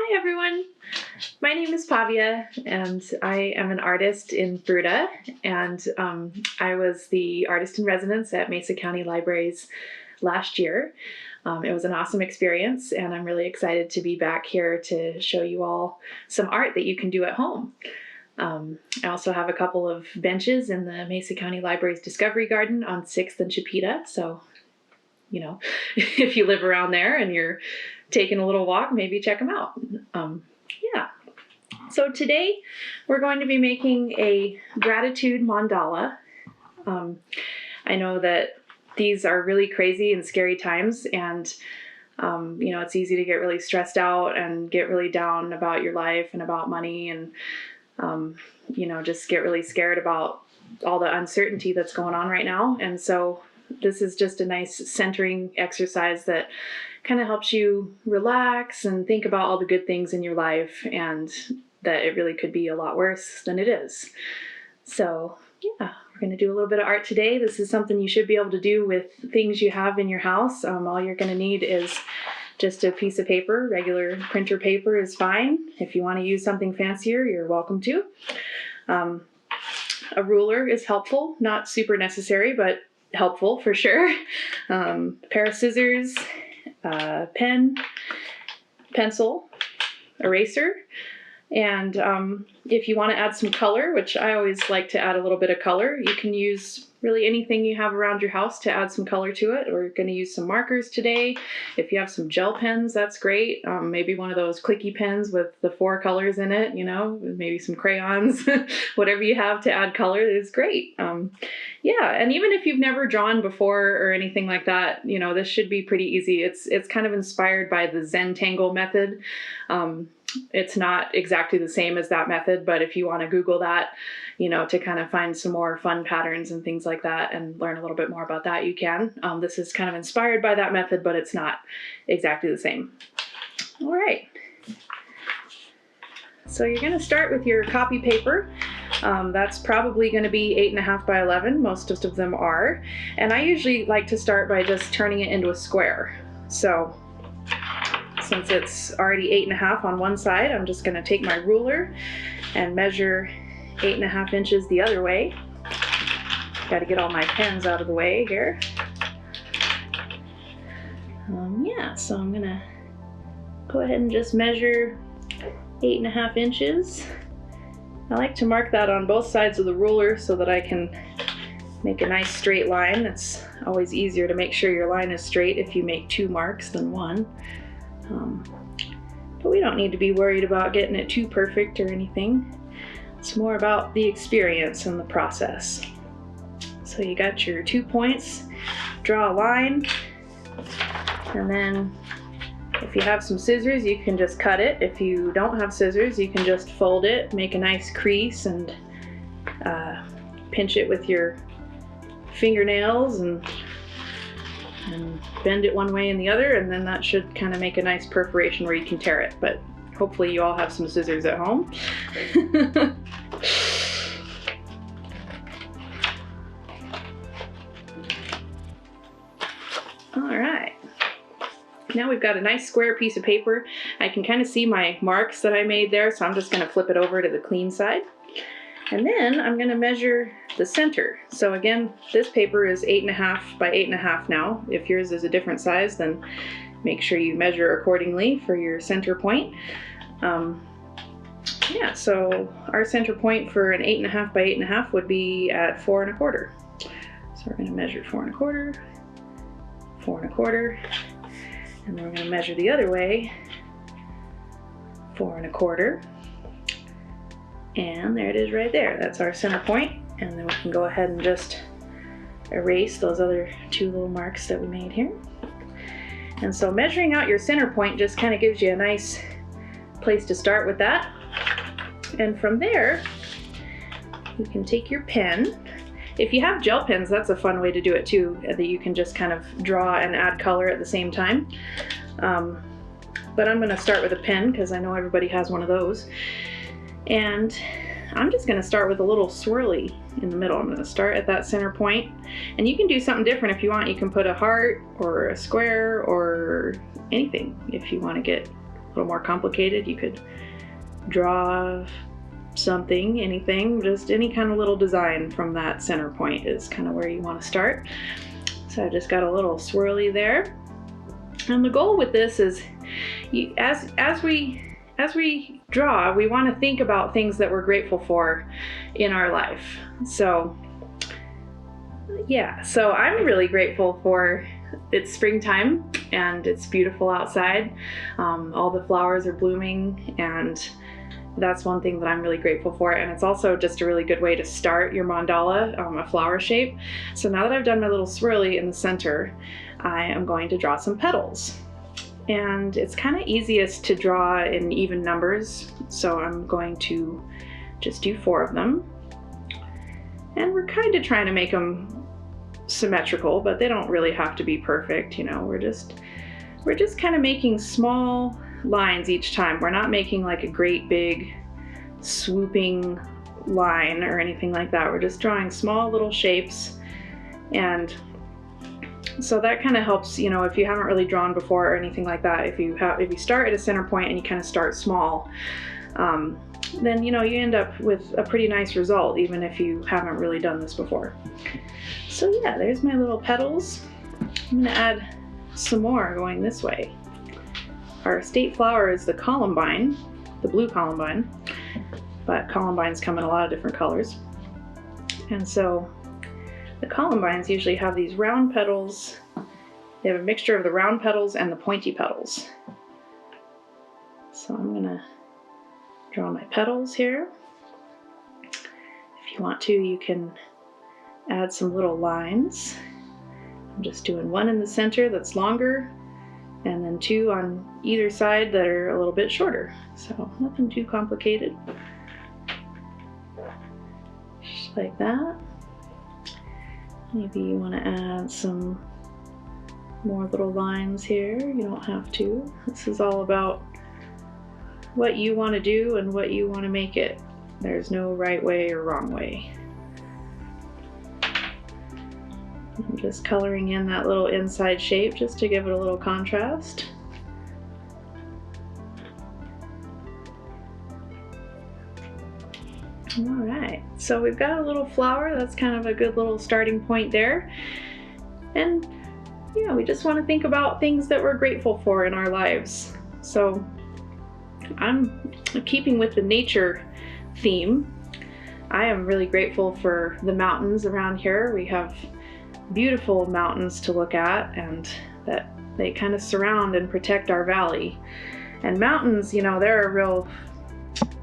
Hi everyone, my name is Pavia and I am an artist in Fruita, and I was the artist in residence at Mesa County Libraries last year. It was an awesome experience and I'm really excited to be back here to show you all some art that you can do at home. I also have a couple of benches in the Mesa County Library's Discovery Garden on 6th and Chipeta, so if you live around there and you're taking a little walk, maybe check them out. So today we're going to be making a gratitude mandala. I know that these are really crazy and scary times, and it's easy to get really stressed out and get really down about your life and about money, and just get really scared about all the uncertainty that's going on right now. And so this is just a nice centering exercise that kind of helps you relax and think about all the good things in your life, and that it really could be a lot worse than it is. So yeah, we're going to do a little bit of art today. This is something you should be able to do with things you have in your house. All you're going to need is just a piece of paper. Regular printer paper is fine. If you want to use something fancier, you're welcome to. A ruler is helpful, not super necessary, but helpful for sure. A pair of scissors, pen, pencil, eraser, and if you want to add some color, which I always like to add a little bit of color, you can use really anything you have around your house to add some color to it. We're going to use some markers today. If you have some gel pens, that's great. Maybe one of those clicky pens with the 4 colors in it, maybe some crayons, whatever you have to add color is great. And even if you've never drawn before or anything like that, this should be pretty easy. It's kind of inspired by the Zentangle method. It's not exactly the same as that method, but if you want to Google that, to kind of find some more fun patterns and things like that and learn a little bit more about that, you can. This is kind of inspired by that method, but it's not exactly the same. All right. So you're going to start with your copy paper. That's probably going to be 8.5 by 11. Most of them are. And I usually like to start by just turning it into a square. So since it's already 8.5 on one side, I'm just going to take my ruler and measure 8.5 inches the other way. Got to get all my pens out of the way here. So I'm going to go ahead and just measure 8.5 inches. I like to mark that on both sides of the ruler so that I can make a nice straight line. It's always easier to make sure your line is straight if you make 2 marks than 1. But we don't need to be worried about getting it too perfect or anything. It's more about the experience and the process. So you got your 2 points, draw a line, and then if you have some scissors, you can just cut it. If you don't have scissors, you can just fold it, make a nice crease, and pinch it with your fingernails and bend it one way and the other, and then that should kind of make a nice perforation where you can tear it. But hopefully you all have some scissors at home. All right. Now we've got a nice square piece of paper. I can kind of see my marks that I made there, so I'm just going to flip it over to the clean side. And then I'm going to measure the center. So again, this paper is 8.5 by 8.5 now. If yours is a different size, then make sure you measure accordingly for your center point. So our center point for an 8.5 by 8.5 would be at 4 1/4. So we're going to measure 4 1/4, 4 1/4, and then we're going to measure the other way, 4 1/4. And there it is right there. That's our center point. And then we can go ahead and just erase those other 2 little marks that we made here. And so measuring out your center point just kind of gives you a nice place to start with that. And from there, you can take your pen. If you have gel pens, that's a fun way to do it too, that you can just kind of draw and add color at the same time. But I'm going to start with a pen because I know everybody has one of those. And I'm just going to start with a little swirly in the middle. I'm going to start at that center point, and you can do something different if you want. You can put a heart or a square or anything if you want to get little more complicated, you could draw something, anything, just any kind of little design from that center point is kind of where you want to start. So I just got a little swirly there. And the goal with this is, as we draw, we want to think about things that we're grateful for in our life. So yeah, so I'm really grateful for it's springtime and it's beautiful outside. All the flowers are blooming, and that's one thing that I'm really grateful for. And it's also just a really good way to start your mandala, a flower shape. So now that I've done my little swirly in the center, I am going to draw some petals. And it's kind of easiest to draw in even numbers, so I'm going to just do 4 of them. And we're kind of trying to make them symmetrical, but they don't really have to be perfect, you know. We're just kind of making small lines each time. We're not making like a great big swooping line or anything like that. We're just drawing small little shapes, and so that kind of helps, you know, if you haven't really drawn before or anything like that. If you start at a center point and you kind of start small, then you know you end up with a pretty nice result, even if you haven't really done this before. So yeah, there's my little petals. I'm gonna add some more going this way. Our state flower is the columbine, the blue columbine, but columbines come in a lot of different colors. And so the columbines usually have these round petals. They have a mixture of the round petals and the pointy petals. So I'm gonna draw my petals here. If you want to, you can add some little lines. I'm just doing 1 in the center that's longer, and then 2 on either side that are a little bit shorter. So nothing too complicated. Just like that. Maybe you want to add some more little lines here. You don't have to. This is all about what you want to do and what you want to make it. There's no right way or wrong way. I'm just coloring in that little inside shape just to give it a little contrast. All right, so we've got a little flower. That's kind of a good little starting point there. And yeah, we just want to think about things that we're grateful for in our lives. So I'm keeping with the nature theme. I am really grateful for the mountains around here. We have beautiful mountains to look at, and that they kind of surround and protect our valley. And mountains, you know, they're a real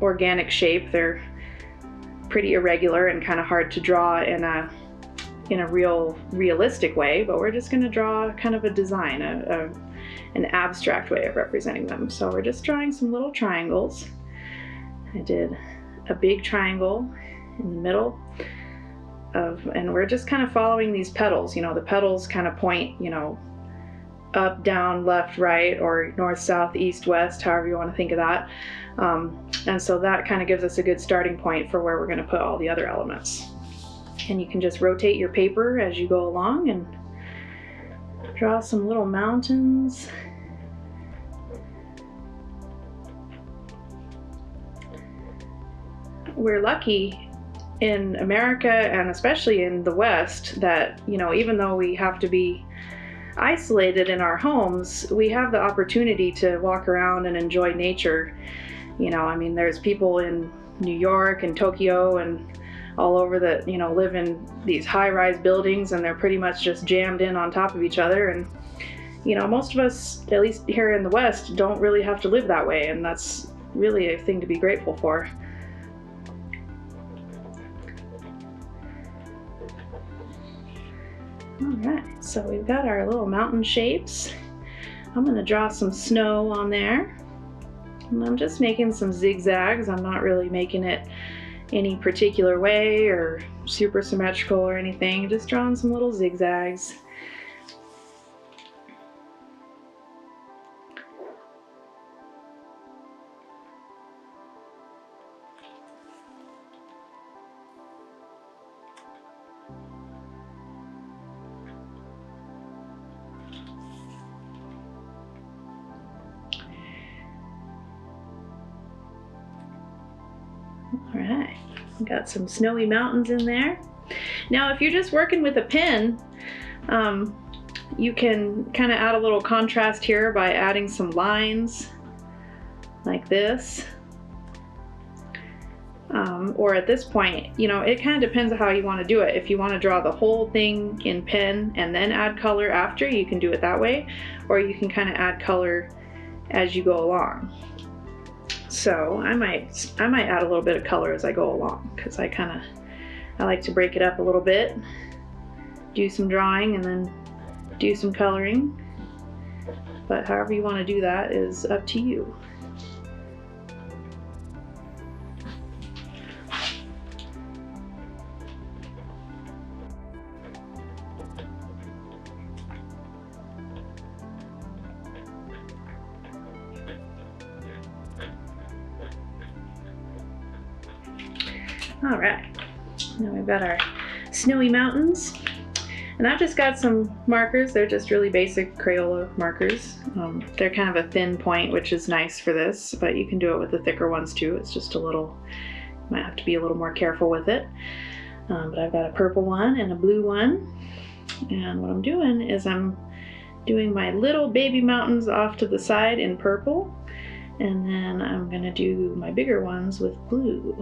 organic shape. They're pretty irregular and kind of hard to draw in a realistic way, but we're just going to draw kind of a design, an abstract way of representing them. So we're just drawing some little triangles. I did a big triangle in the middle and we're just kind of following these petals. You know, the petals kind of point, you know, up, down, left, right, or north, south, east, west, however you want to think of that. And so that kind of gives us a good starting point for where we're going to put all the other elements. And you can just rotate your paper as you go along and draw some little mountains. We're lucky in America, and especially in the West, that, you know, even though we have to be isolated in our homes, we have the opportunity to walk around and enjoy nature. You know, I mean, there's people in New York and Tokyo and all over that, you know, live in these high-rise buildings, and they're pretty much just jammed in on top of each other. And, you know, most of us, at least here in the West, don't really have to live that way, and that's really a thing to be grateful for. All right, so we've got our little mountain shapes. I'm going to draw some snow on there. And I'm just making some zigzags. I'm not really making it any particular way or super symmetrical or anything. Just drawing some little zigzags. All right, got some snowy mountains in there. Now, if you're just working with a pen, you can kind of add a little contrast here by adding some lines like this. Or at this point, you know, it kind of depends on how you want to do it. If you want to draw the whole thing in pen and then add color after, you can do it that way, or you can kind of add color as you go along. So I might add a little bit of color as I go along, because I like to break it up a little bit, do some drawing and then do some coloring. But however you want to do that is up to you. All right, now we've got our snowy mountains, and I've just got some markers. They're just really basic Crayola markers. They're kind of a thin point, which is nice for this, but you can do it with the thicker ones too. It's just a little, might have to be a little more careful with it. But I've got a purple one and a blue one, and what I'm doing is I'm doing my little baby mountains off to the side in purple, and then I'm gonna do my bigger ones with blue.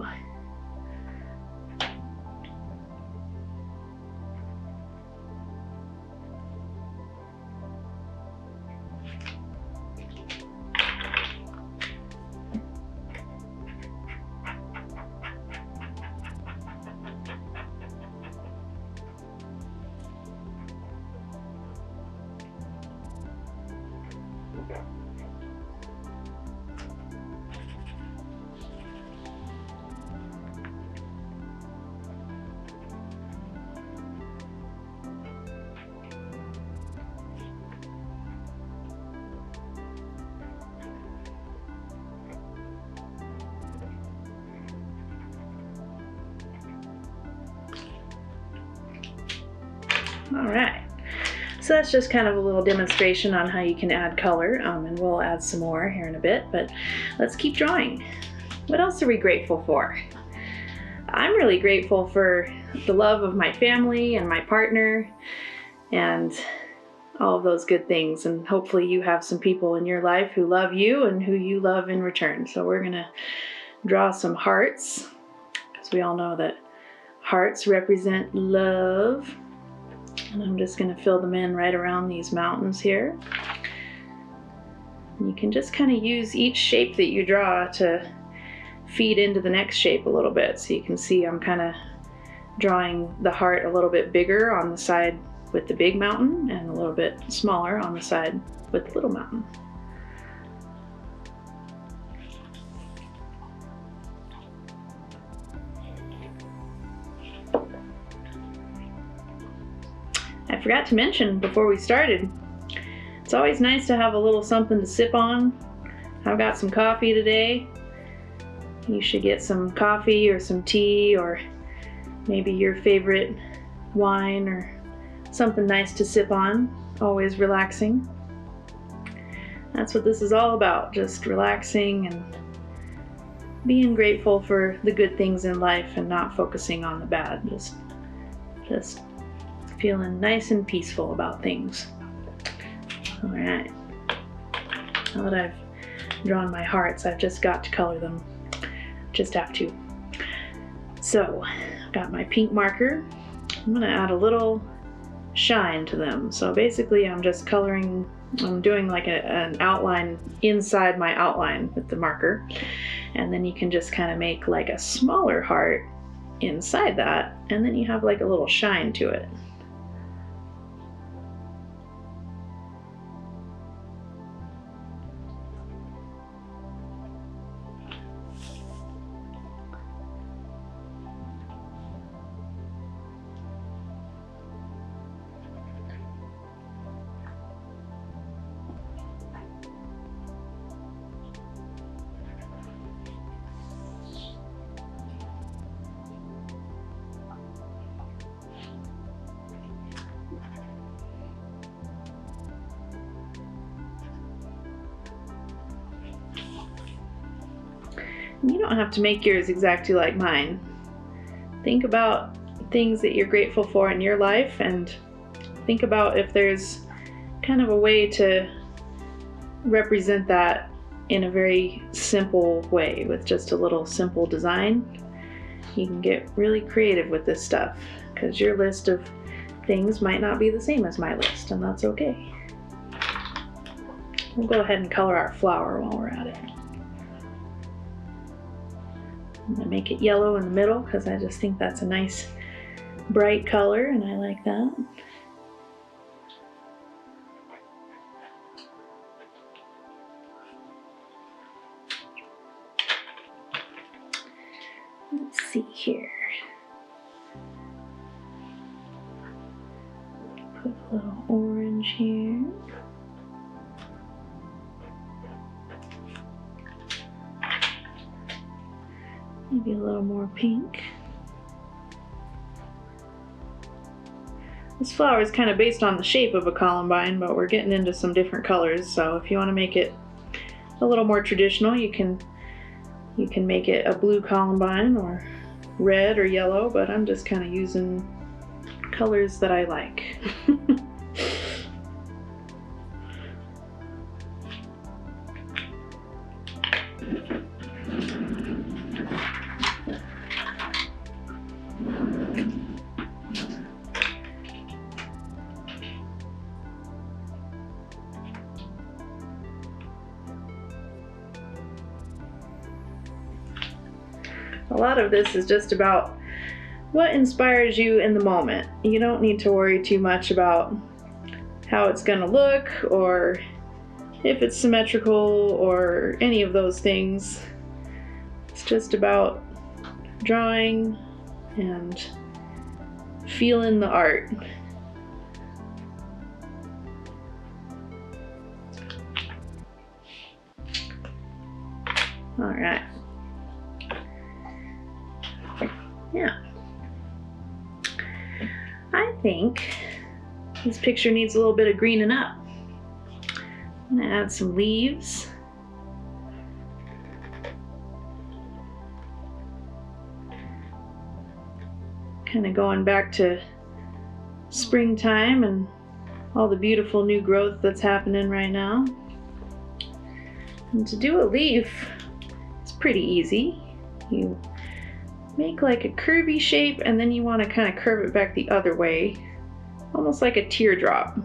All right, so that's just kind of a little demonstration on how you can add color, and we'll add some more here in a bit, but let's keep drawing. What else are we grateful for? I'm really grateful for the love of my family and my partner and all of those good things, and hopefully you have some people in your life who love you and who you love in return. So we're gonna draw some hearts, because we all know that hearts represent love. And I'm just going to fill them in right around these mountains here. And you can just kind of use each shape that you draw to feed into the next shape a little bit. So you can see I'm kind of drawing the heart a little bit bigger on the side with the big mountain and a little bit smaller on the side with the little mountain. I forgot to mention before we started, it's always nice to have a little something to sip on. I've got some coffee today. You should get some coffee or some tea, or maybe your favorite wine or something nice to sip on. Always relaxing. That's what this is all about, just relaxing and being grateful for the good things in life and not focusing on the bad. Just feeling nice and peaceful about things. All right, now that I've drawn my hearts, I've just got to color them. Just have to. So, I've got my pink marker. I'm gonna add a little shine to them. So basically I'm just coloring, I'm doing like an outline inside my outline with the marker. And then you can just kind of make like a smaller heart inside that, and then you have like a little shine to it. You don't have to make yours exactly like mine. Think about things that you're grateful for in your life, and think about if there's kind of a way to represent that in a very simple way with just a little simple design. You can get really creative with this stuff because your list of things might not be the same as my list, and that's okay. We'll go ahead and color our flower while we're at it. I'm going to make it yellow in the middle because I just think that's a nice bright color and I like that. Let's see here. Put a little orange here. Maybe a little more pink. This flower is kind of based on the shape of a columbine, but we're getting into some different colors, so if you want to make it a little more traditional, you can make it a blue columbine or red or yellow, but I'm just kind of using colors that I like. A lot of this is just about what inspires you in the moment. You don't need to worry too much about how it's going to look or if it's symmetrical or any of those things. It's just about drawing and feeling the art. All right. Yeah. I think this picture needs a little bit of greening up. I'm gonna add some leaves. Kind of going back to springtime and all the beautiful new growth that's happening right now. And to do a leaf, it's pretty easy. You make like a curvy shape and then you want to kind of curve it back the other way, almost like a teardrop.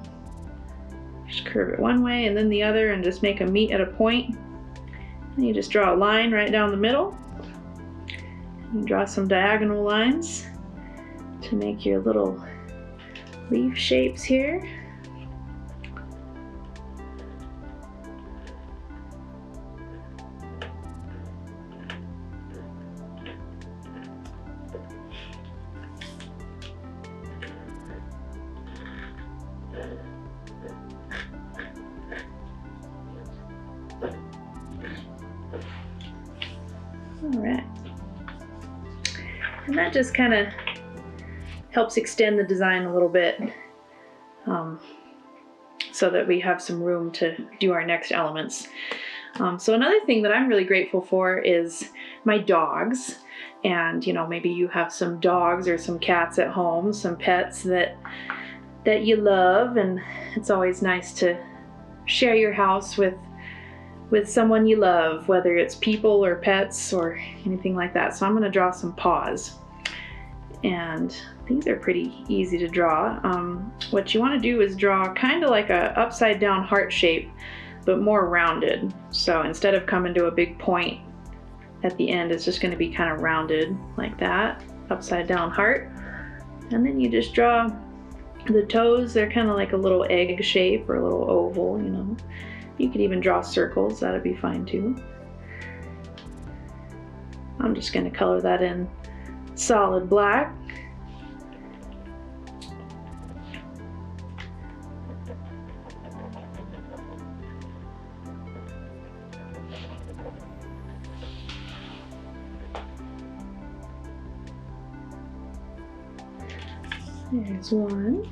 Just curve it one way and then the other and just make them meet at a point. And you just draw a line right down the middle. You draw some diagonal lines to make your little leaf shapes here. All right, and that just kind of helps extend the design a little bit so that we have some room to do our next elements. So another thing that I'm really grateful for is my dogs. And you know, maybe you have some dogs or some cats at home, some pets that you love, and it's always nice to share your house with someone you love, whether it's people or pets or anything like that. So I'm going to draw some paws, and these are pretty easy to draw. What you want to do is draw kind of like a upside down heart shape, but more rounded. So instead of coming to a big point at the end, it's just going to be kind of rounded like that, upside down heart. And then you just draw the toes. They're kind of like a little egg shape or a little oval, you know. You could even draw circles, that'd be fine too. I'm just going to color that in solid black. There's one.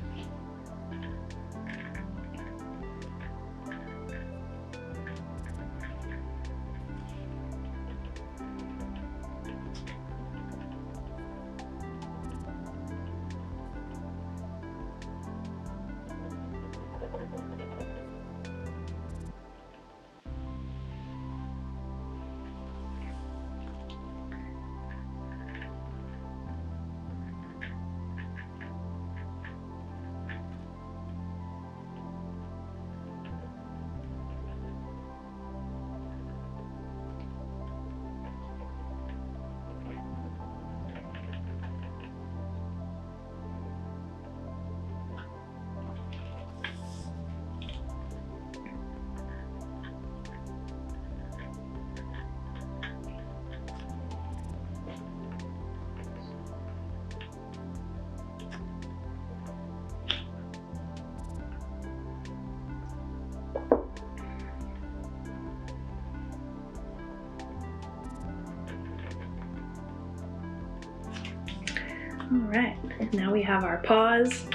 All right, now we have our paws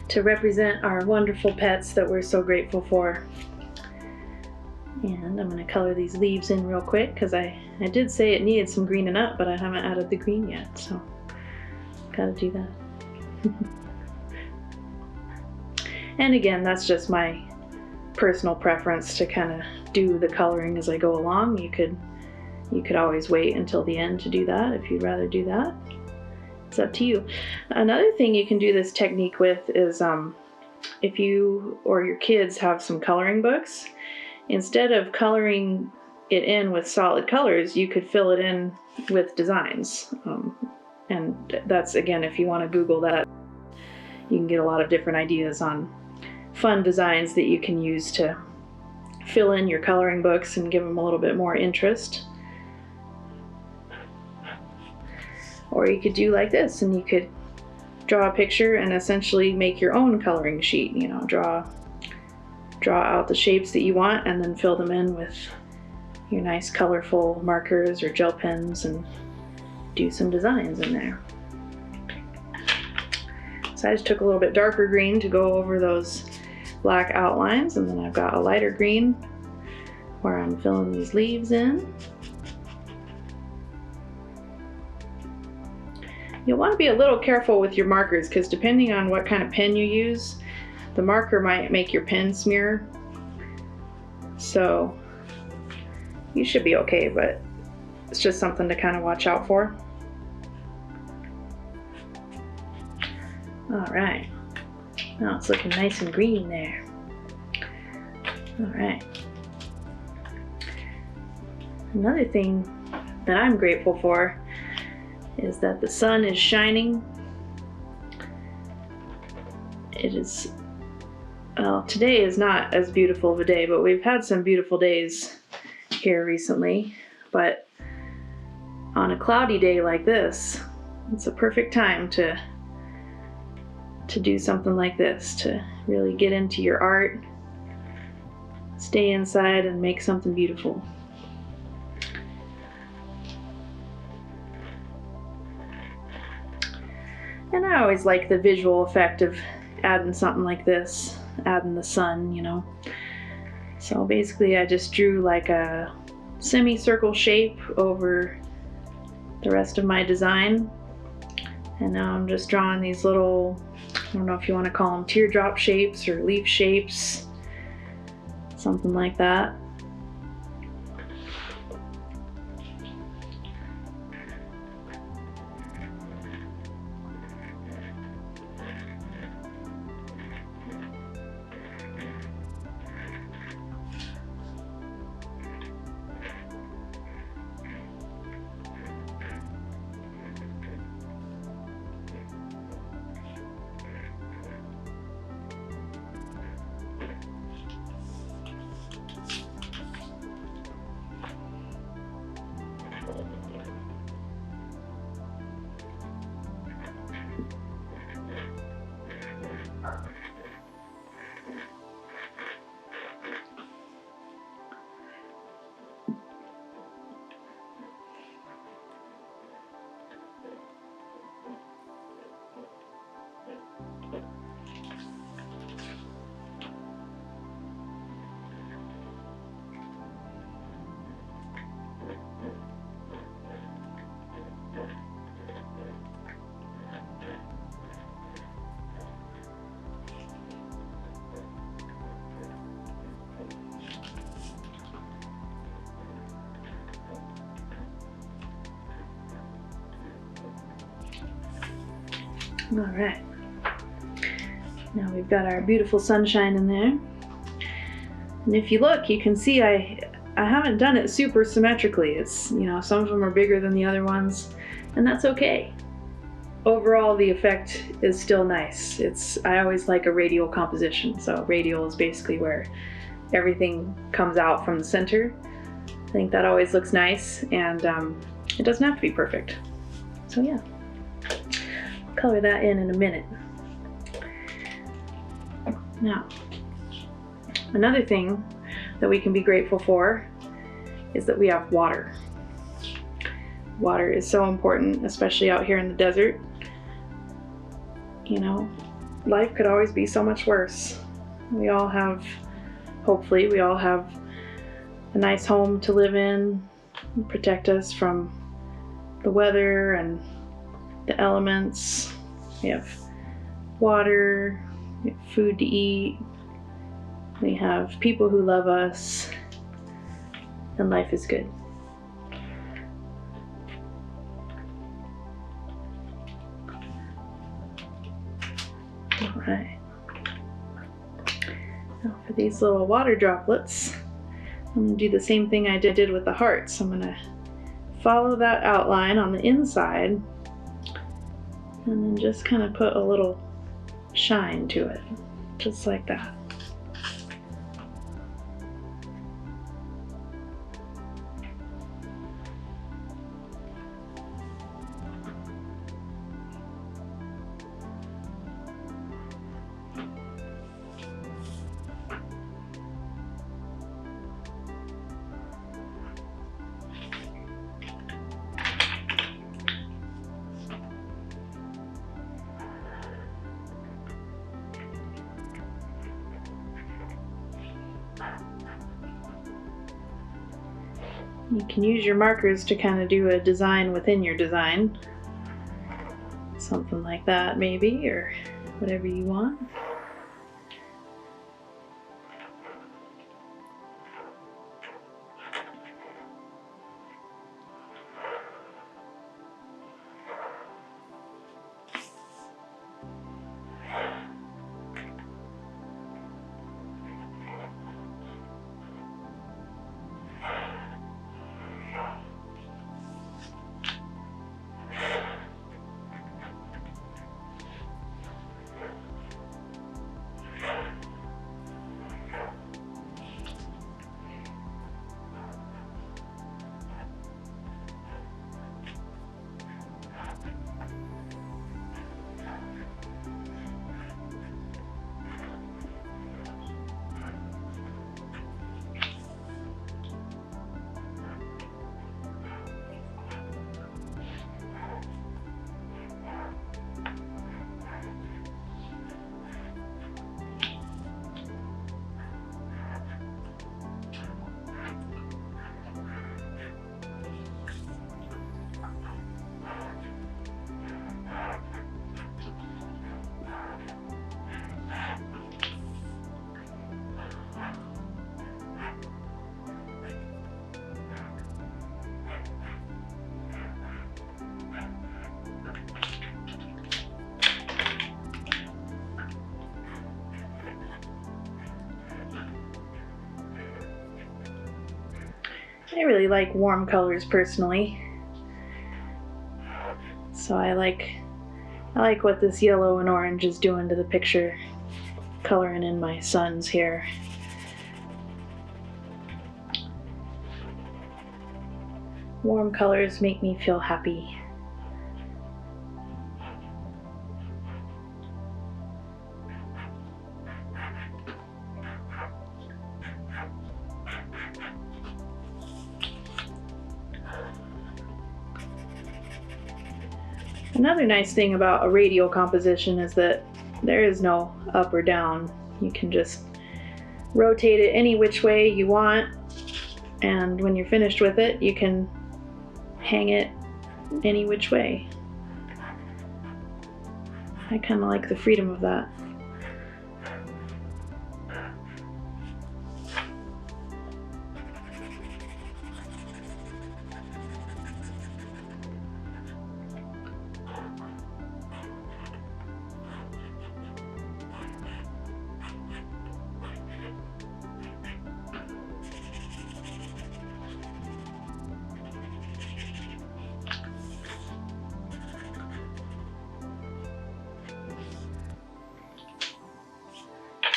to represent our wonderful pets that we're so grateful for. And I'm going to color these leaves in real quick because I did say it needed some greening up, but I haven't added the green yet, so gotta do that. And again, that's just my personal preference to kind of do the coloring as I go along. You could always wait until the end to do that if you'd rather do that. It's up to you. Another thing you can do this technique with is if you or your kids have some coloring books, instead of coloring it in with solid colors, you could fill it in with designs. And that's, again, if you want to Google that, you can get a lot of different ideas on fun designs that you can use to fill in your coloring books and give them a little bit more interest. Or you could do like this, and you could draw a picture and essentially make your own coloring sheet. You know, draw out the shapes that you want and then fill them in with your nice colorful markers or gel pens and do some designs in there. So I just took a little bit darker green to go over those black outlines, and then I've got a lighter green where I'm filling these leaves in. You'll want to be a little careful with your markers because depending on what kind of pen you use, the marker might make your pen smear. So you should be okay, but it's just something to kind of watch out for. All right, now it's looking nice and green there. All right. Another thing that I'm grateful for is that the sun is shining. It is, well, today is not as beautiful of a day, but we've had some beautiful days here recently. But on a cloudy day like this, it's a perfect time to do something like this, to really get into your art, stay inside and make something beautiful. And I always like the visual effect of adding something like this, adding the sun, you know. So basically I just drew like a semicircle shape over the rest of my design. And now I'm just drawing these little, I don't know if you want to call them teardrop shapes or leaf shapes, something like that. All right, now we've got our beautiful sunshine in there. And if you look, you can see I haven't done it super symmetrically. It's, you know, some of them are bigger than the other ones, and that's okay. Overall, the effect is still nice. I always like a radial composition. So radial is basically where everything comes out from the center. I think that always looks nice, and it doesn't have to be perfect. So yeah. Color that in a minute. Now, another thing that we can be grateful for is that we have water. Water is so important, especially out here in the desert. you know, life could always be so much worse. We all have, hopefully, we all have a nice home to live in, protect us from the weather and the elements. We have water, we have food to eat, we have people who love us, and life is good. All right. Now for these little water droplets, I'm going to do the same thing I did with the hearts. I'm going to follow that outline on the inside and then just kind of put a little shine to it, just like that. You can use your markers to kind of do a design within your design. Something like that maybe, or whatever you want. I really like warm colors personally. So I like what this yellow and orange is doing to the picture, coloring in my son's hair. Warm colors make me feel happy. Another nice thing about a radial composition is that there is no up or down. You can just rotate it any which way you want, and when you're finished with it, you can hang it any which way. I kind of like the freedom of that.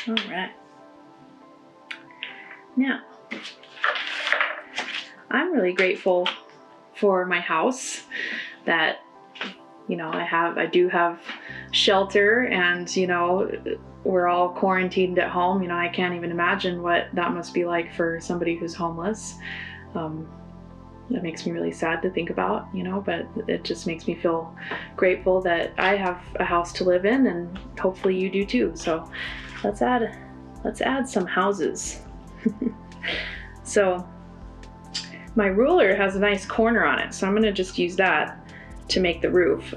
All right. Now, I'm really grateful for my house that, I do have shelter, and, we're all quarantined at home. I can't even imagine what that must be like for somebody who's homeless. That makes me really sad to think about, you know, but it just makes me feel grateful that I have a house to live in, and hopefully you do too. So let's add some houses. So my ruler has a nice corner on it, so I'm gonna just use that to make the roof.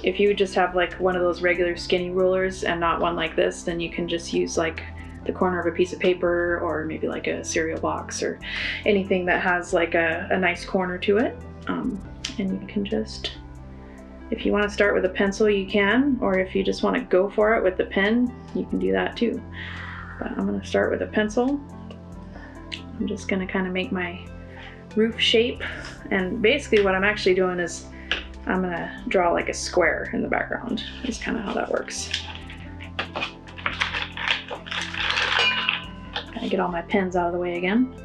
If you just have like one of those regular skinny rulers and not one like this, then you can just use like the corner of a piece of paper, or maybe like a cereal box, or anything that has like a nice corner to it. And you can just, if you want to start with a pencil, you can, or if you just want to go for it with the pen, you can do that too. But I'm going to start with a pencil. I'm just going to kind of make my roof shape, and basically what I'm actually doing is I'm going to draw like a square in the background. Is kind of how that works. I get all my pens out of the way again.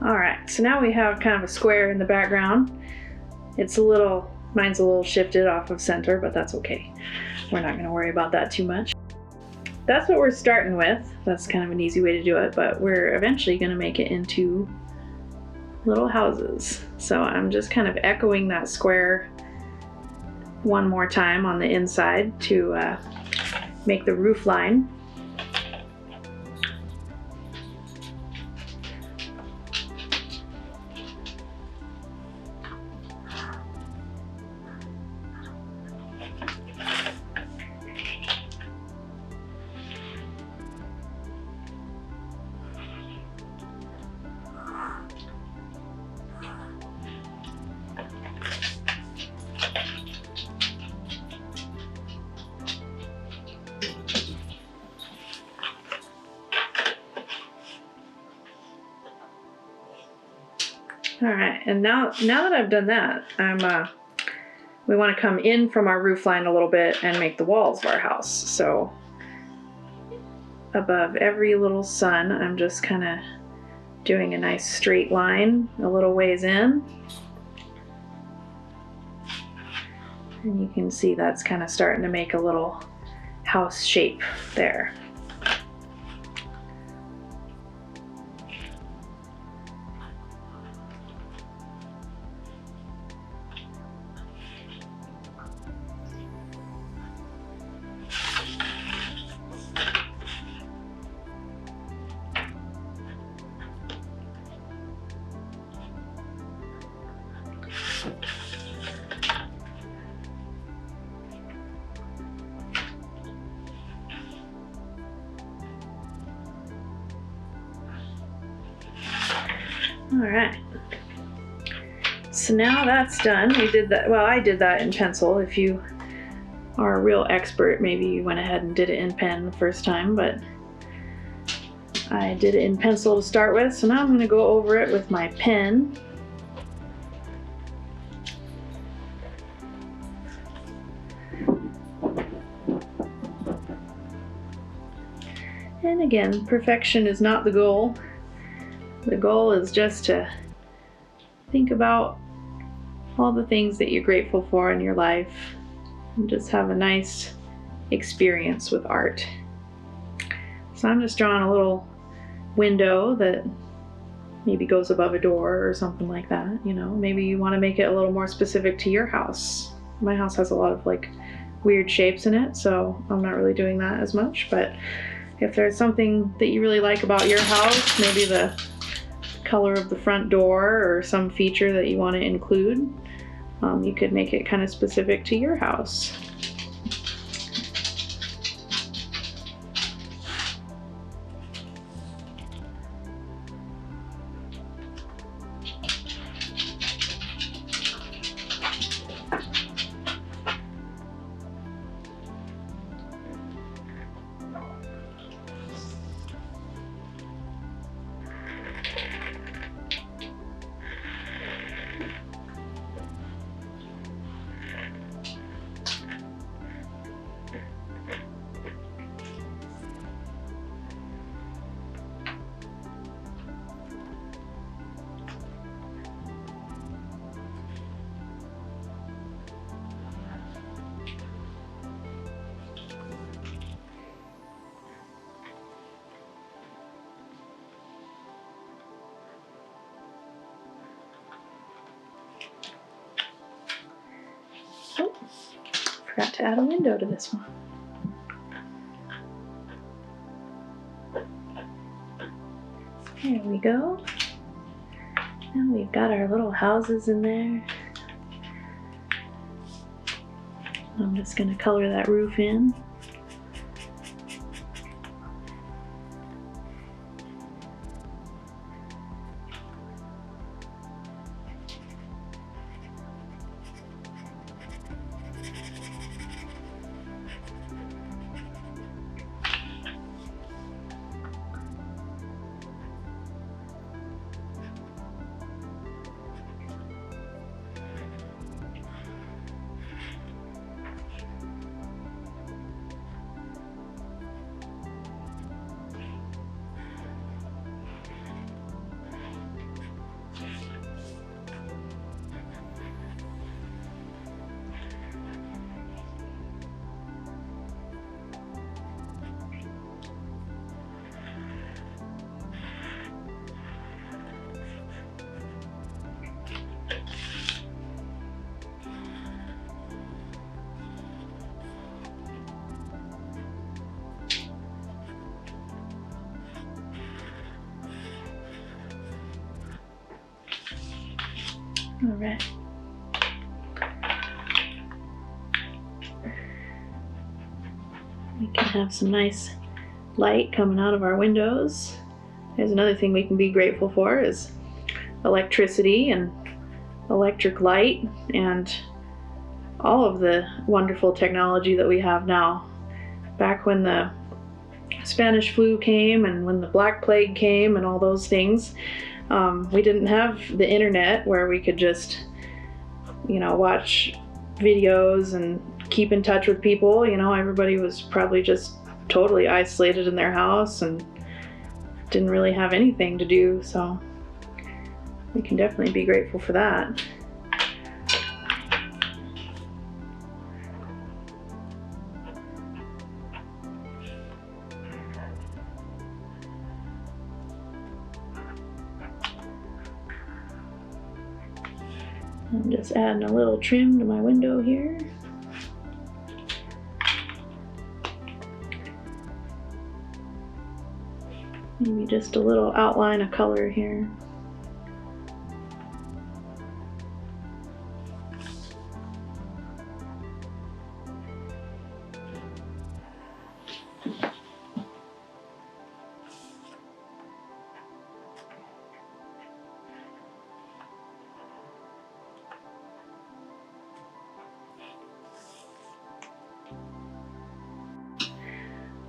All right, so now we have kind of a square in the background. It's mine's a little shifted off of center, but that's okay. We're not gonna worry about that too much. That's what we're starting with. That's kind of an easy way to do it, but we're eventually gonna make it into little houses. So I'm just kind of echoing that square one more time on the inside to make the roof line. All right, and now that I've done that, we want to come in from our roof line a little bit and make the walls of our house. So above every little sun, I'm just kind of doing a nice straight line a little ways in. And you can see that's kind of starting to make a little house shape there. All right, so now that's done. We did that, well, I did that in pencil. If you are a real expert, maybe you went ahead and did it in pen the first time, but I did it in pencil to start with. So now I'm gonna go over it with my pen. And again, perfection is not the goal. The goal is just to think about all the things that you're grateful for in your life and just have a nice experience with art. So I'm just drawing a little window that maybe goes above a door or something like that. You know, maybe you want to make it a little more specific to your house. My house has a lot of like weird shapes in it, so I'm not really doing that as much. But if there's something that you really like about your house, maybe the color of the front door or some feature that you want to include, you could make it kind of specific to your house. Oh, forgot to add a window to this one. There we go. Now we've got our little houses in there. I'm just going to color that roof in. All right. We can have some nice light coming out of our windows. There's another thing we can be grateful for is electricity and electric light and all of the wonderful technology that we have now. Back when the Spanish flu came and when the Black Plague came and all those things, we didn't have the internet where we could just, watch videos and keep in touch with people. Everybody was probably just totally isolated in their house and didn't really have anything to do, so we can definitely be grateful for that. I'm just adding a little trim to my window here. Maybe just a little outline of color here.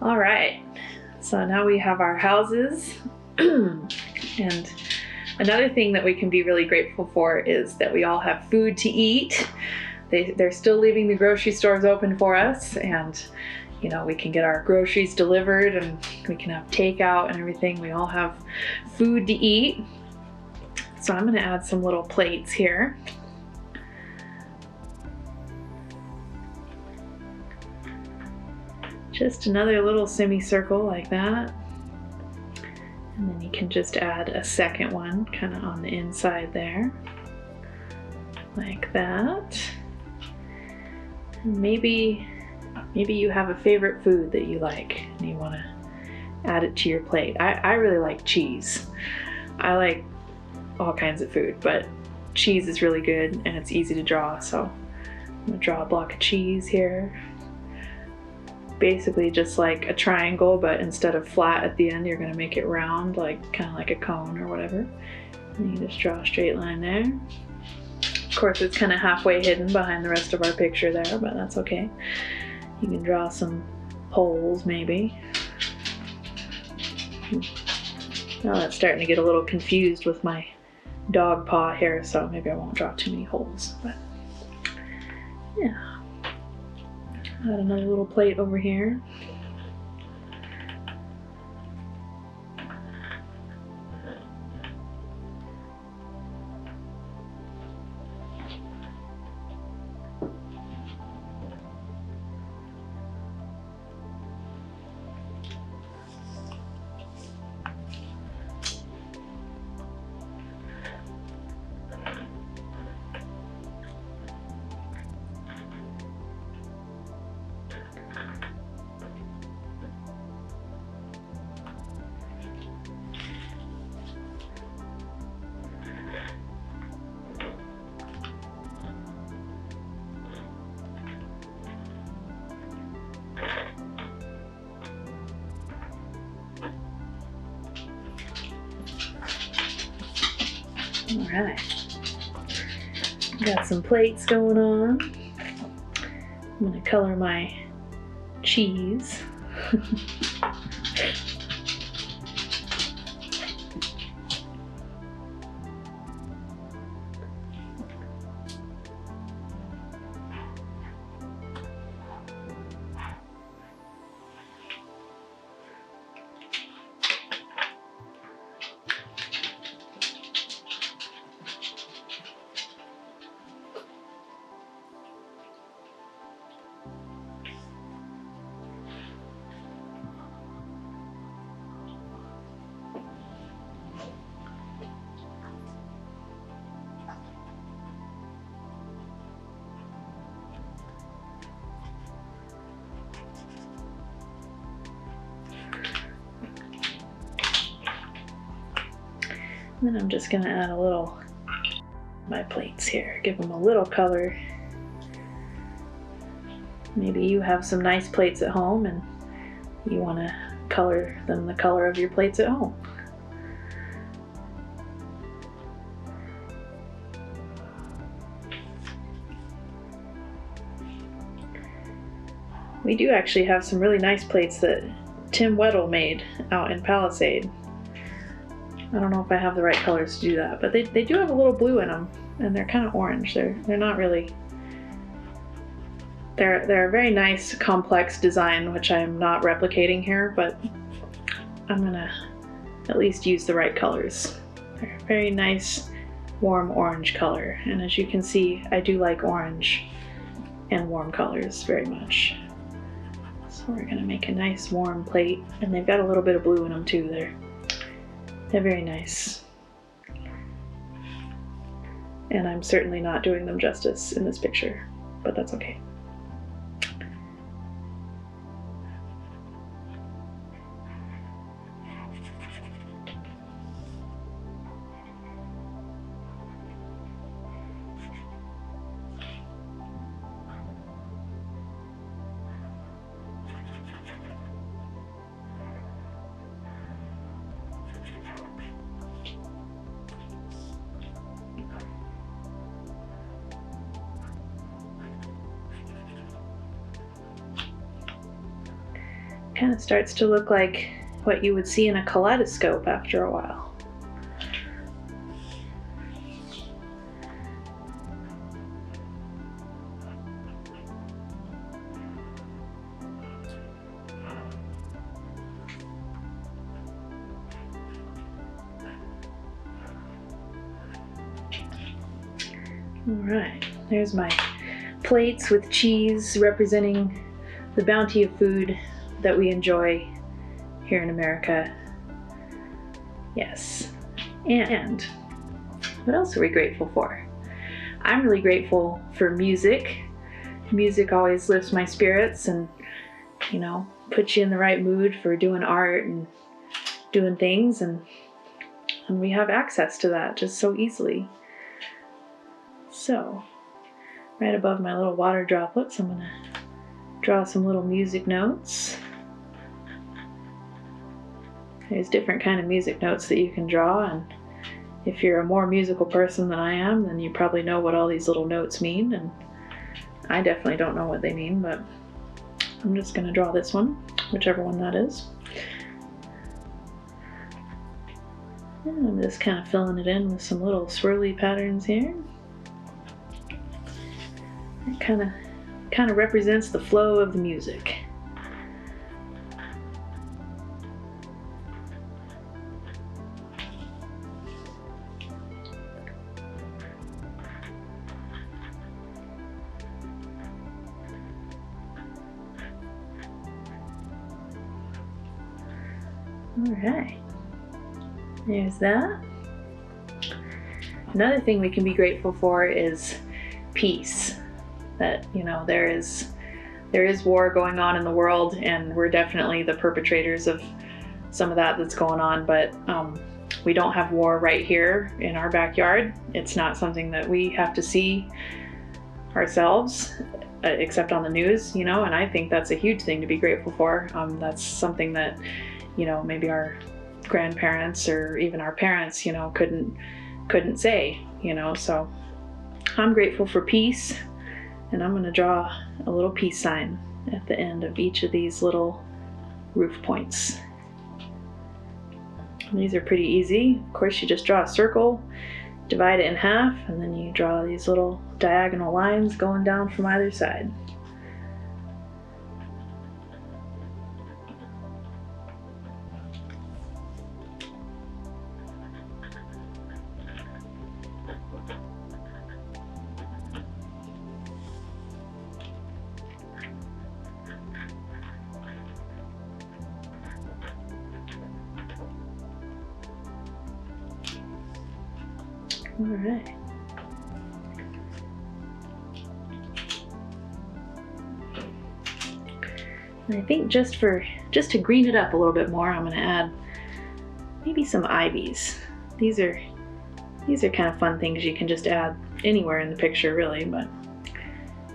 All right, so now we have our houses. And another thing that we can be really grateful for is that we all have food to eat. They're still leaving the grocery stores open for us, and we can get our groceries delivered and we can have takeout and everything. We all have food to eat. So I'm going to add some little plates here. Just another little semicircle like that. And then you can just add a second one kind of on the inside there. Like that. And maybe you have a favorite food that you like and you want to add it to your plate. I really like cheese. I like all kinds of food, but cheese is really good and it's easy to draw, so I'm going to draw a block of cheese here. Basically just like a triangle, but instead of flat at the end, you're going to make it round, kind of like a cone or whatever. And you just draw a straight line there. Of course, it's kind of halfway hidden behind the rest of our picture there, but that's okay. You can draw some holes maybe. Now that's starting to get a little confused with my dog paw here, so maybe I won't draw too many holes, but yeah. Add another little plate over here. right. Got some plates going on. I'm gonna color my cheese. And then I'm just gonna add a little my plates here, give them a little color. Maybe you have some nice plates at home and you want to color them the color of your plates at home. We do actually have some really nice plates that Tim Weddle made out in Palisade. I don't know if I have the right colors to do that, but they do have a little blue in them, and they're kind of orange. They're not really. They're a very nice, complex design, which I'm not replicating here, but I'm gonna at least use the right colors. They're a very nice, warm orange color, and as you can see, I do like orange and warm colors very much. So we're gonna make a nice warm plate, and they've got a little bit of blue in them too. They're very nice. And I'm certainly not doing them justice in this picture, but that's okay. Kind of starts to look like what you would see in a kaleidoscope after a while. All right, there's my plates with cheese representing the bounty of food that we enjoy here in America. Yes. And what else are we grateful for? I'm really grateful for music. Music always lifts my spirits and, you know, puts you in the right mood for doing art and doing things, and we have access to that just so easily. So, right above my little water droplets, I'm gonna draw some little music notes. There's different kind of music notes that you can draw, and if you're a more musical person than I am, then you probably know what all these little notes mean, and I definitely don't know what they mean, but I'm just gonna draw this one, whichever one that is. And I'm just kind of filling it in with some little swirly patterns here. It kind of represents the flow of the music. All right, there's that. Another thing we can be grateful for is peace. That, you know, there is war going on in the world, and we're definitely the perpetrators of some of that that's going on, but we don't have war right here in our backyard. It's not something that we have to see ourselves, except on the news, you know, and I think that's a huge thing to be grateful for. That's something that, you know, maybe our grandparents or even our parents, you know, couldn't couldn't say, so I'm grateful for peace, and I'm going to draw a little peace sign at the end of each of these little roof points. And these are pretty easy. Of course, you just draw a circle, divide it in half, and then you draw these little diagonal lines going down from either side. All right. And I think just to green it up a little bit more, I'm going to add maybe some ivies. These are kind of fun things you can just add anywhere in the picture, really, but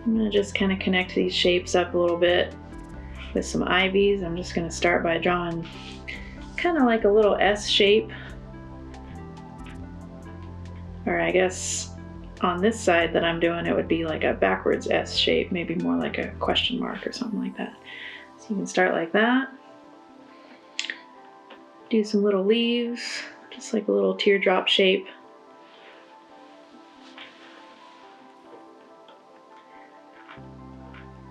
I'm going to just kind of connect these shapes up a little bit with some ivies. I'm just going to start by drawing kind of like a little S shape. Or I guess on this side that I'm doing, it would be like a backwards S shape, maybe more like a question mark or something like that. So you can start like that. Do some little leaves, just like a little teardrop shape.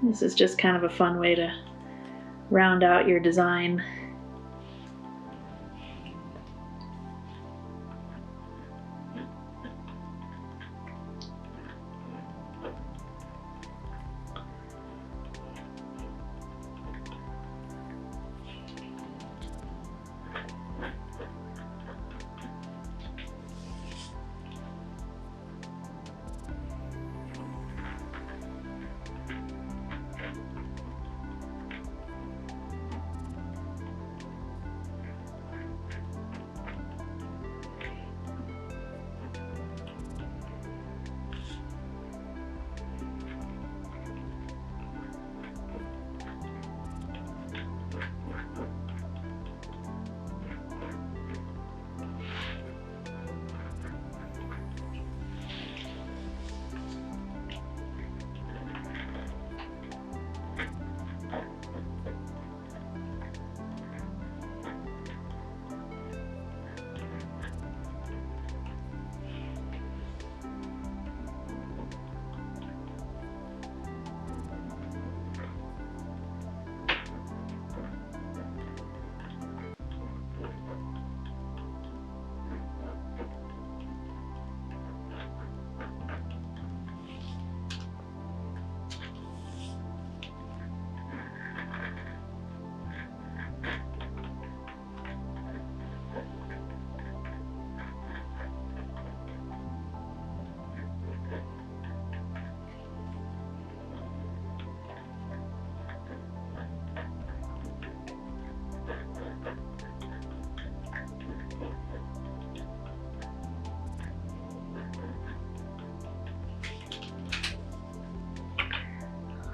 This is just kind of a fun way to round out your design.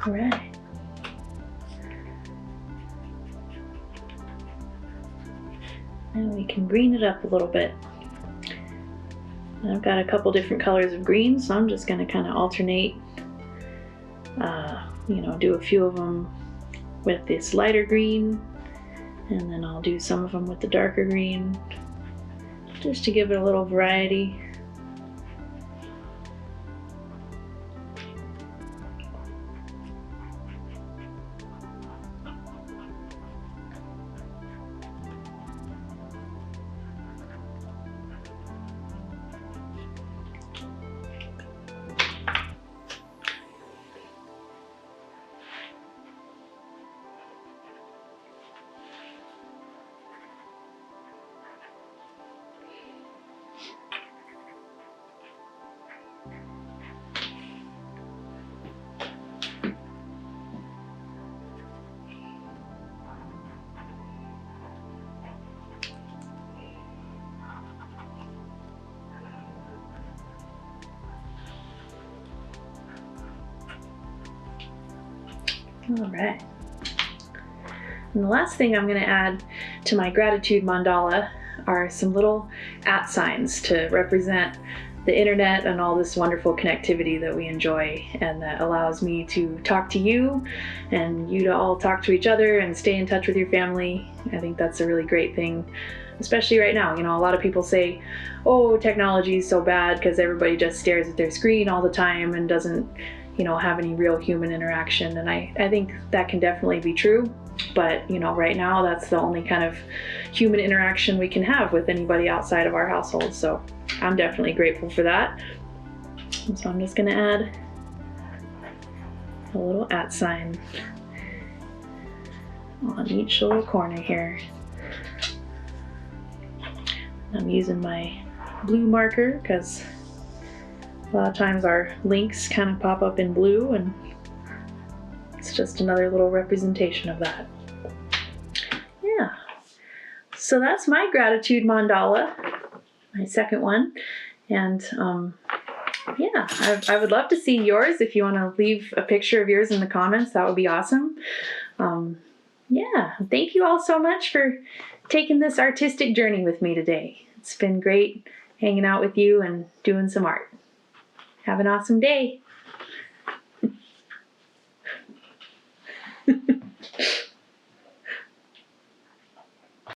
All right. Now we can green it up a little bit. I've got a couple different colors of green, so I'm just going to kind of alternate, do a few of them with this lighter green, and then I'll do some of them with the darker green, just to give it a little variety. All right. And the last thing I'm going to add to my gratitude mandala are some little @ to represent the internet and all this wonderful connectivity that we enjoy, and that allows me to talk to you and you to all talk to each other and stay in touch with your family. I think that's a really great thing, especially right now. You know, a lot of people say, oh, technology is so bad because everybody just stares at their screen all the time and doesn't, you know, have any real human interaction. And I think that can definitely be true. But, you know, right now that's the only kind of human interaction we can have with anybody outside of our household. So I'm definitely grateful for that. So I'm just going to add a little @ on each little corner here. I'm using my blue marker because a lot of times our links kind of pop up in blue, and it's just another little representation of that. Yeah. So that's my gratitude mandala, my second one. And yeah, I would love to see yours. If you want to leave a picture of yours in the comments, that would be awesome. Yeah, thank you all so much for taking this artistic journey with me today. It's been great hanging out with you and doing some art. Have an awesome day.